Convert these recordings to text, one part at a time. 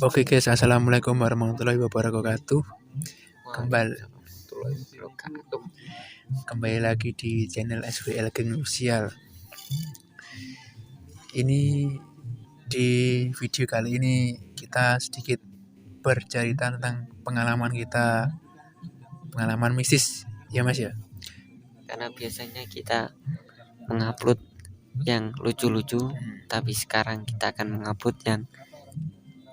Oke guys, assalamualaikum warahmatullahi wabarakatuh. Kembali kembali lagi di channel SWL Geng Official. Ini di video kali ini kita sedikit bercerita tentang pengalaman mistis ya Mas ya. Karena biasanya kita mengupload yang lucu-lucu, tapi sekarang kita akan mengupload yang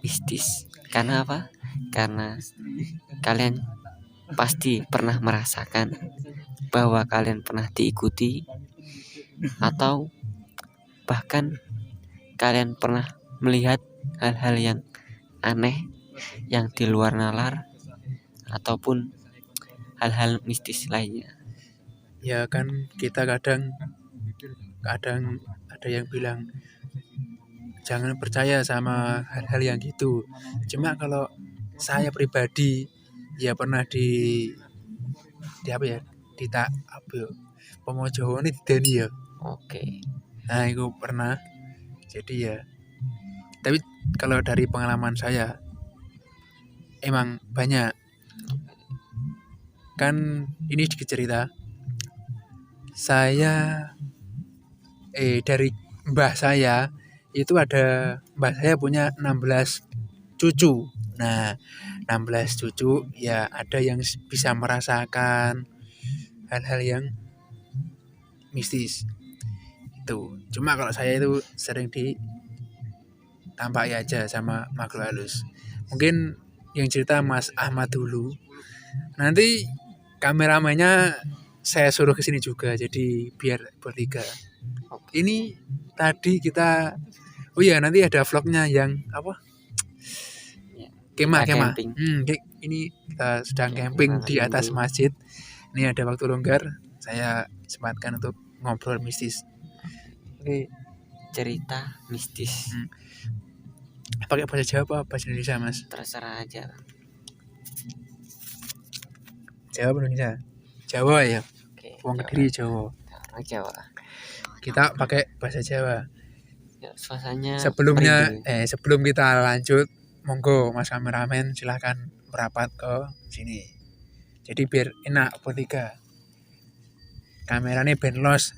mistis. Karena apa? Karena kalian pasti pernah merasakan bahwa kalian pernah diikuti, atau bahkan kalian pernah melihat hal-hal yang aneh yang di luar nalar ataupun hal-hal mistis lainnya. Ya kan kita kadang ada yang bilang jangan percaya sama hal-hal yang gitu. Cuma kalau saya pribadi ya pernah di apa ya pemojone dideni ya. Oke. Nah itu pernah. Jadi ya, tapi kalau dari pengalaman saya emang banyak. Kan ini sedikit cerita. Saya dari mbah saya itu mbah saya punya 16 cucu. Nah, 16 cucu ya ada yang bisa merasakan hal-hal yang mistis. Itu. Cuma kalau saya itu sering ditampaki aja sama makhluk halus. Mungkin yang cerita Mas Ahmad dulu. Nanti kameramennya saya suruh ke sini juga, jadi biar bertiga. Ini tadi kita, oh iya nanti ada vlognya yang apa? Kemah. Ini kita sedang camping di atas masjid. Ini ada waktu longgar, saya sempatkan untuk ngobrol mistis. Oke. Cerita mistis. Pakai bahasa Jawa apa bahasa Indonesia Mas? Terserah aja. Jawa apa Indonesia? Jawa ya. Oke, Wong Kediri Jawa. Jawa. Kita pakai bahasa Jawa. Ya, suasananya sebelum kita lanjut, monggo Mas kameramen silahkan merapat ke sini. Jadi biar enak bertiga. Kameranya ben los,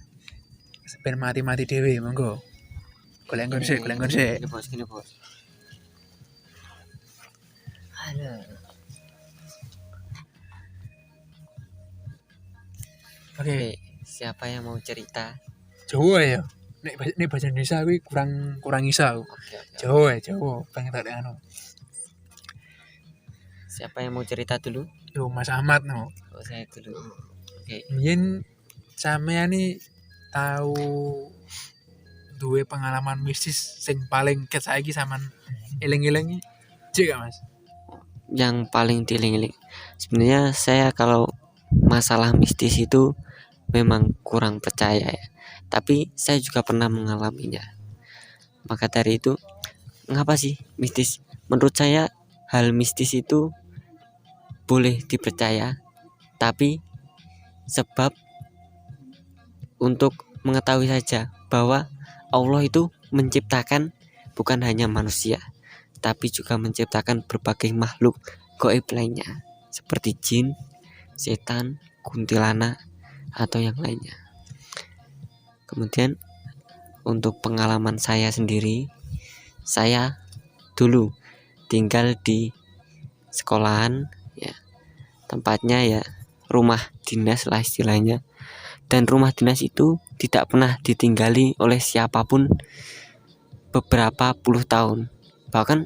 ben mati dewe, monggo. Goleng sik. Gini bos. Oke, siapa yang mau cerita? Jawa ya. Nek bahasa Indonesia kuwi kurang isa aku. Jawa, pengen tak anu. Siapa yang mau cerita dulu? Yo Mas Ahmad no. Oh, saya dulu. Oke. Yen sampean nih tahu duwe pengalaman mistis sing paling ket saiki sampean eling-elingi cek gak Mas? Yang paling dieling-eling. Sebenarnya saya kalau masalah mistis itu memang kurang percaya ya. Tapi saya juga pernah mengalaminya. Maka dari itu, ngapa sih mistis? Menurut saya hal mistis itu boleh dipercaya, tapi sebab untuk mengetahui saja bahwa Allah itu menciptakan bukan hanya manusia, tapi juga menciptakan berbagai makhluk gaib lainnya, seperti jin, setan, kuntilanak, atau yang lainnya. Kemudian untuk pengalaman saya sendiri, saya dulu tinggal di sekolahan ya, tempatnya ya rumah dinas lah istilahnya, dan rumah dinas itu tidak pernah ditinggali oleh siapapun beberapa puluh tahun. Bahkan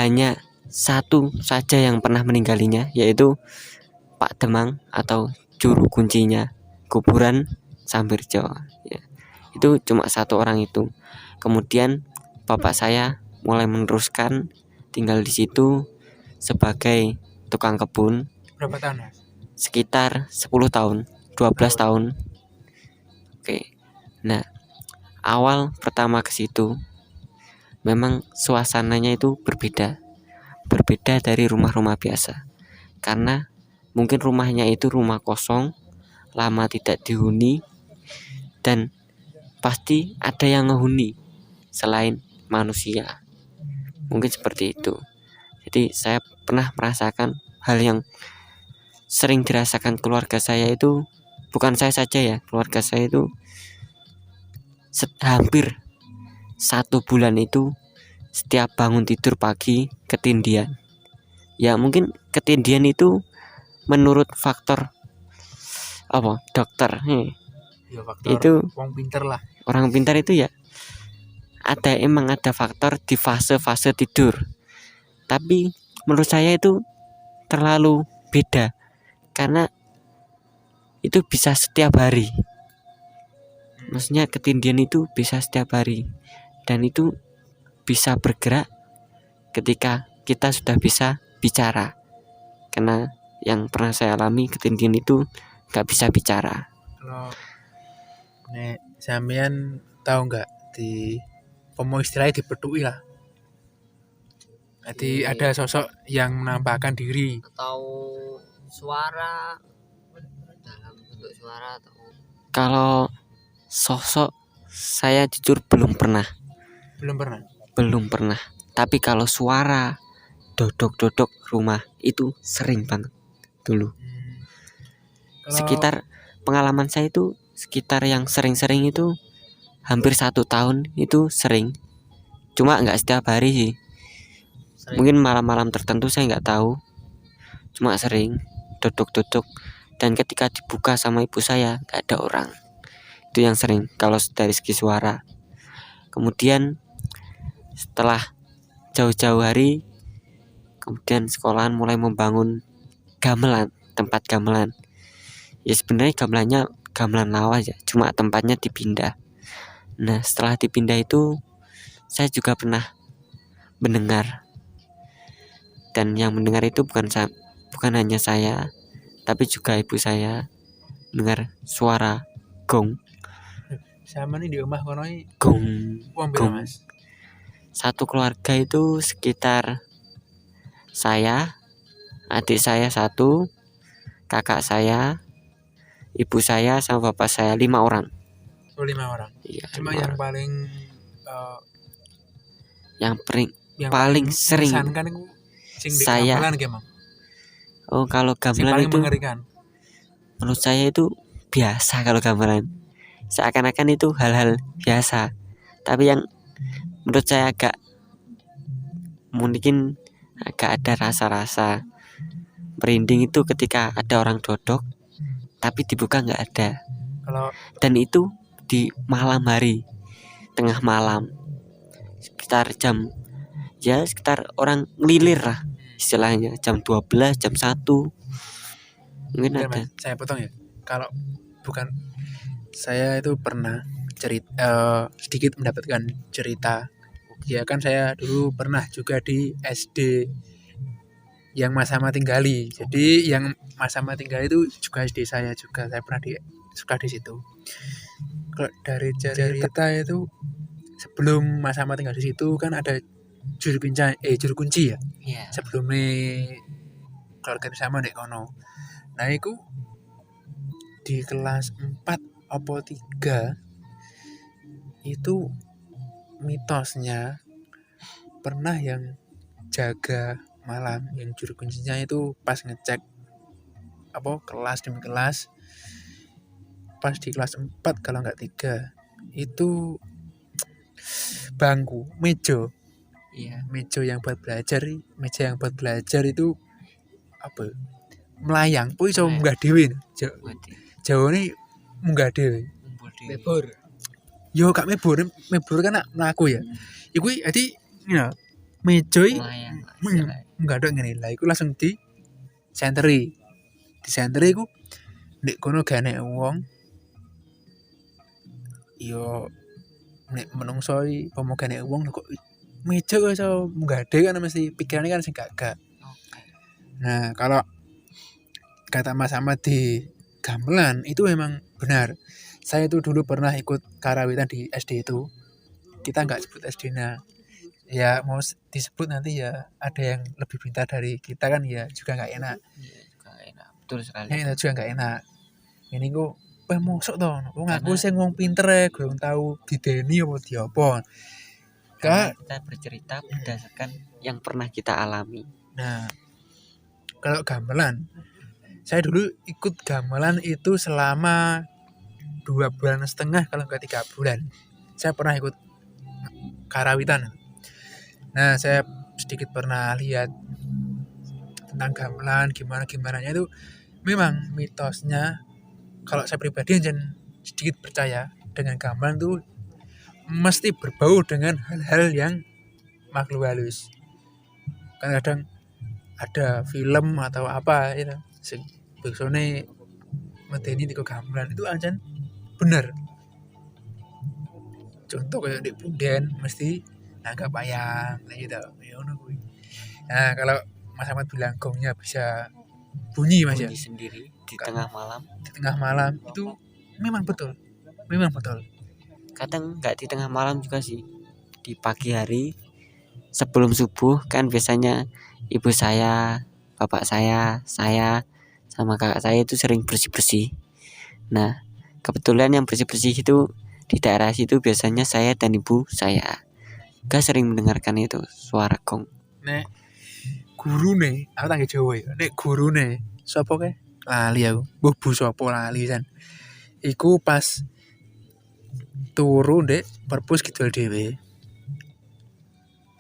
hanya satu saja yang pernah meninggalnya, yaitu Pak Demang atau juru kuncinya kuburan Sambirjo ya. Itu cuma satu orang itu. Kemudian bapak saya mulai meneruskan tinggal di situ sebagai tukang kebun. Berapa tahun? Sekitar 10 tahun, 12 tahun. Oke. Nah, awal pertama ke situ memang suasananya itu berbeda dari rumah-rumah biasa. Karena mungkin rumahnya itu rumah kosong, lama tidak dihuni, dan pasti ada yang ngehuni selain manusia. Mungkin seperti itu. Jadi saya pernah merasakan hal yang sering dirasakan keluarga saya itu, bukan saya saja ya, keluarga saya itu hampir 1 bulan itu setiap bangun tidur pagi ketindihan. Ya mungkin ketindihan itu menurut faktor dokter Ya faktor itu wong pinter lah. orang pintar itu ya emang ada faktor di fase-fase tidur. Tapi menurut saya itu terlalu beda karena itu bisa setiap hari. Maksudnya ketindihan itu bisa setiap hari dan itu bisa bergerak ketika kita sudah bisa bicara. Karena yang pernah saya alami ketindihan itu gak bisa bicara. Kalau nek sampean tahu nggak di istilahnya dipetui lah. Jadi ada sosok yang menampakkan diri atau suara dalam bentuk suara atau Kalau sosok saya jujur belum pernah. belum pernah. Tapi kalau suara dodok rumah itu sering banget dulu. Kalau Sekitar pengalaman saya itu sekitar yang sering-sering itu hampir 1 tahun itu sering. Cuma nggak setiap hari sih. sering. Mungkin malam-malam tertentu saya nggak tahu. Cuma sering dodok dan ketika dibuka sama ibu saya nggak ada orang. Itu yang sering kalau dari segi suara. Kemudian setelah jauh-jauh hari, kemudian sekolahan mulai membangun gamelan, tempat gamelan. Ya sebenarnya gamelan lawas ya, cuma tempatnya dipindah. Nah setelah dipindah itu saya juga pernah mendengar, dan yang mendengar itu bukan hanya saya, tapi juga ibu saya mendengar suara gong. sama nih di rumah kono Gong. wong Gong. piro Mas? Satu keluarga itu sekitar saya, adik saya 1, kakak saya, ibu saya sama bapak saya 5 orang. Oh 5 orang. Iya, Cuma 5 yang orang. paling yang paling sering mengesankan itu sing di saya- gamelan ki, Mang. kalau Sing gamelan paling itu mengerikan. menurut saya itu biasa. Kalau gamelan seakan-akan itu hal-hal biasa, tapi yang menurut saya mungkin agak ada rasa-rasa merinding itu ketika ada orang dodok tapi dibuka nggak ada, Kalau dan itu di malam hari, tengah malam, sekitar orang ngelilir lah istilahnya, jam 12, jam 1 mungkin bentar, ada. Mas, saya potong ya. Kalau bukan saya itu pernah sedikit mendapatkan cerita. Ya kan saya dulu pernah juga di SD yang Mas-Sama tinggali. Jadi yang Mas-Sama tinggali itu juga SD saya juga. Saya pernah suka di situ. Kalau dari cerita itu sebelum Mas-Sama tinggal di situ kan ada juru kunci ya. Iya. Sebelumnya keluarga sama nek kono. Nah, itu di kelas 4 apa 3 itu mitosnya pernah yang jaga malam, yang juru kuncinya itu pas ngecek kelas demi kelas, pas di kelas 4 kalau nggak 3 itu bangku meja Iya. meja yang buat belajar itu melayang po iso munggah dhewe Jawa ini munggah dhewe mebur yo gak mebur kan mlaku ya iku dadi ya meja iki munggah tok ngene lah iku langsung di senteri iku nek kono gak enek wong yo nek menungso iki pomo gak enek wong kok meja kok iso munggah dhewe kan mesti pikirane kan sing gak. Nah, kalau kata Mas Ahmad di gamelan itu memang benar. Saya itu dulu pernah ikut karawitan di SD itu. Kita nggak sebut SD-nya. Ya mau disebut nanti ya ada yang lebih pintar dari kita kan ya juga nggak enak. Iya, juga enak. Betul sekali. Ya juga nggak enak. Ini kok mosok toh. Wong aku sing wong pinter ya, kurang tahu dideni apa diapa. Karena kita bercerita berdasarkan yang pernah kita alami. Nah, kalau gamelan, saya dulu ikut gamelan itu selama 2,5 bulan kalau nggak 3 bulan. Saya pernah ikut karawitan. Nah, saya sedikit pernah lihat tentang gamelan gimana itu. Memang mitosnya, kalau saya pribadi jangan sedikit percaya dengan gamelan tuh mesti berbau dengan hal-hal yang makhluk halus. Kan kadang ada film atau apa itu sing biasane medeni tiga gamelan itu aja bener. Contoh kayak di Punden mesti nanggap wayang gitu. Ya ngono kuwi. Nah, kalau Mas Ahmad bilang gongnya bisa bunyi Mas ya Bunyi sendiri di tengah malam. di tengah malam itu memang betul. Memang betul. Kadang nggak di tengah malam juga sih, di pagi hari sebelum subuh kan biasanya ibu saya, bapak saya sama kakak saya itu sering bersih-bersih. Nah, kebetulan yang bersih-bersih itu di daerah situ biasanya saya dan ibu saya gak sering mendengarkan itu suara gong. Nek gurune, aku tangga Jawa ya. Nek gurune sapa ke? Lali aku. Mbuh bu sapa lali san. Iku pas turu ndek perpus kidul dhewe.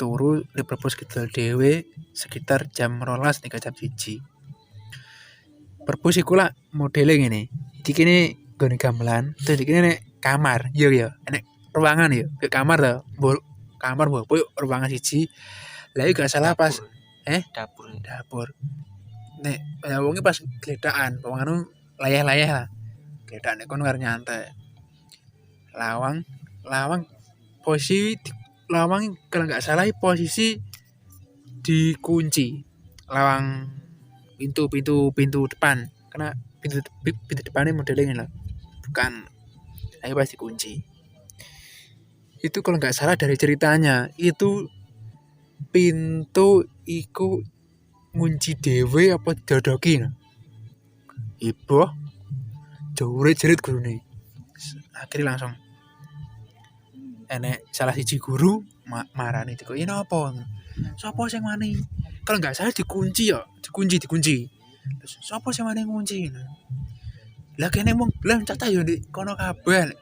Turu di perpus kidul dhewe sekitar jam 12 nek jam 1. Perpus iku lah modele ngene. Iki kene gone gamelan, terus iki nek kamar. Iya ya, nek ruangan ya. Ke kamar to. Kamar mbok ruangan siji. Lah iki gak salah pas dapur. Nek wonge pas gledakan, wong anu layah-layah lah. Gledakan nek kono arep nyantai. Lawang posisi lawang kalau nggak salah posisi dikunci. Lawang pintu depan. Karena pintu depannya modelnya lah. Bukan ayo pasti kunci. Itu kalau nggak salah dari ceritanya itu pintu iku ngunci dhewe apa dodoki nah. Ibu jauh jerit gurune. Akhirnya langsung enek salah siji guru marani tiko ini apa? Sopo sing wani? Kalau nggak salah dikunci ya, dikunci. Terus sopo sing wani ngunci? Lah kene mung lah cacah yo di kono kabeh.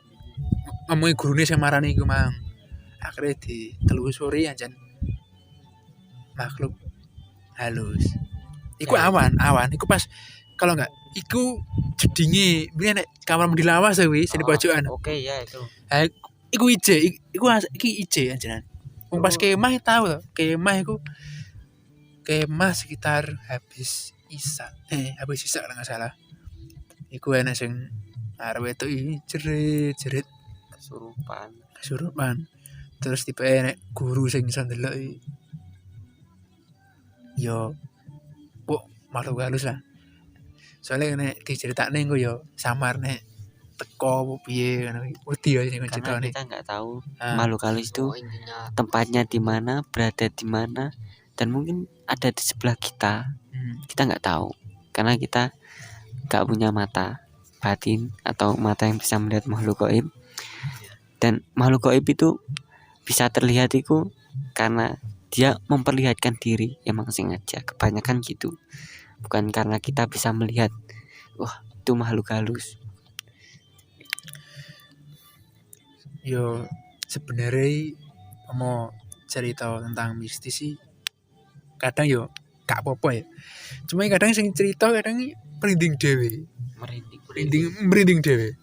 Ngomongi gurune sing marani iku mang. Akhirnya ditelusuri anjen makhluk halus. Iku awan. Iku pas kalau nggak iku jedinge biyen nek kamar mandi lawas kuwi sing di pojokan. Oke ya itu. Iku iki ije anjenan. Wong pas kemah tahu to. Kemah sekitar habis Isya. Habis Isya kalau nggak salah. Iku enak sing arep itu jerit kesurupan. Terus tipe enek guru sing iso ndelok yo kok makhluk halus lah. Soalnya nek diceritakne engko yo samar nek teko piye ngono iki. Wedi ya sing Karena ceritane. kita nggak tahu Ah. makhluk halus itu intinya tempatnya di mana, berada di mana, dan mungkin ada di sebelah kita. Kita nggak tahu karena kita nggak punya mata batin atau mata yang bisa melihat makhluk gaib. Dan makhluk gaib itu bisa terlihat itu karena dia memperlihatkan diri, emang sengaja kebanyakan gitu, bukan karena kita bisa melihat wah itu makhluk halus. Yo sebenarnya mau cerita tentang mistis sih kadang yo gak apa-apa ya. Cuma kadang sing cerita kadang merinding dhewe. Merinding dhewe.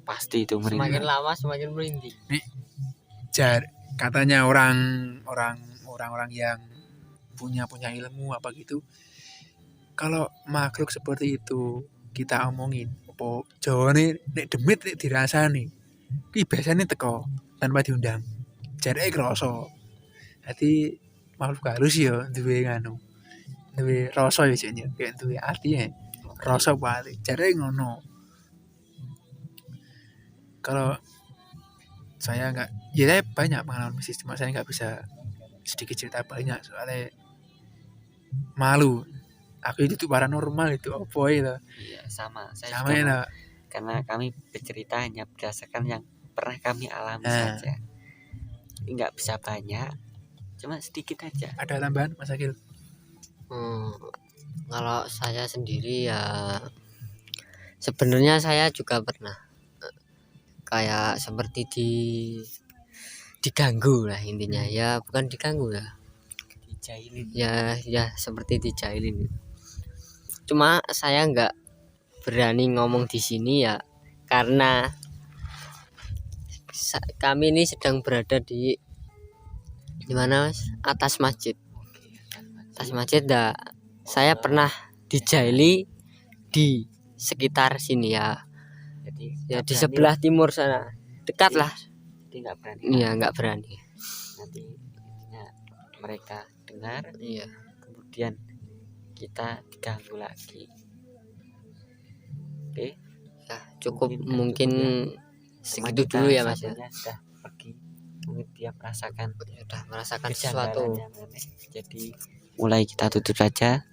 Pasti itu semakin merinding. lama semakin merinding. Katanya orang-orang yang punya ilmu apa gitu, kalau makhluk seperti itu kita omongin apa jawane nek demit nek dirasani ki biasanya teko tanpa diundang jareke krasa. Dadi makhluk halus ya duwe rasa ya jenenge kayak duwe ati ya rasa apa jareke ngono. Kalau saya enggak ya saya banyak pengalaman mistis, cuma saya nggak bisa sedikit cerita banyak soalnya malu. Aku itu paranormal itu apa itu? Iya sama, saya Sama juga ya. karena kami bercerita hanya berdasarkan yang pernah kami alami Nah. saja. nggak bisa banyak, cuma sedikit aja. Ada tambahan Mas Akil? Kalau saya sendiri ya sebenarnya saya juga pernah kayak seperti diganggu lah intinya, ya bukan diganggu ya, Dijailin. ya seperti dijailin. Cuma saya nggak berani ngomong di sini ya karena kami ini sedang berada di mana Mas? Atas masjid. Atas masjid dah. Saya pernah dijaili di sekitar sini ya. Jadi Ya nggak di berani sebelah timur sana. Dekat lah. Jadi nggak berani. Iya, nggak berani. Nanti intinya mereka dengar, Iya. kemudian kita diganggu lagi. Oke, Ya, cukup Mungkin mungkin cuma segitu kita dulu ya Mas ya. satunya sudah pergi, mungkin dia merasakan Sudah merasakan sesuatu. kejanggalan yang aneh. Jadi mulai kita tutup saja.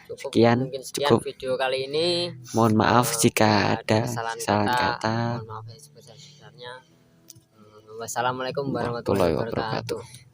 Cukup, Sekian, mungkin sekian cukup. video kali ini. Mohon maaf jika ada kesalahan kesalahan kata. kata. Mohon maaf ya sebesar-besarnya. Wassalamualaikum warahmatullahi Warahmatullahi wabarakatuh. wabarakatuh.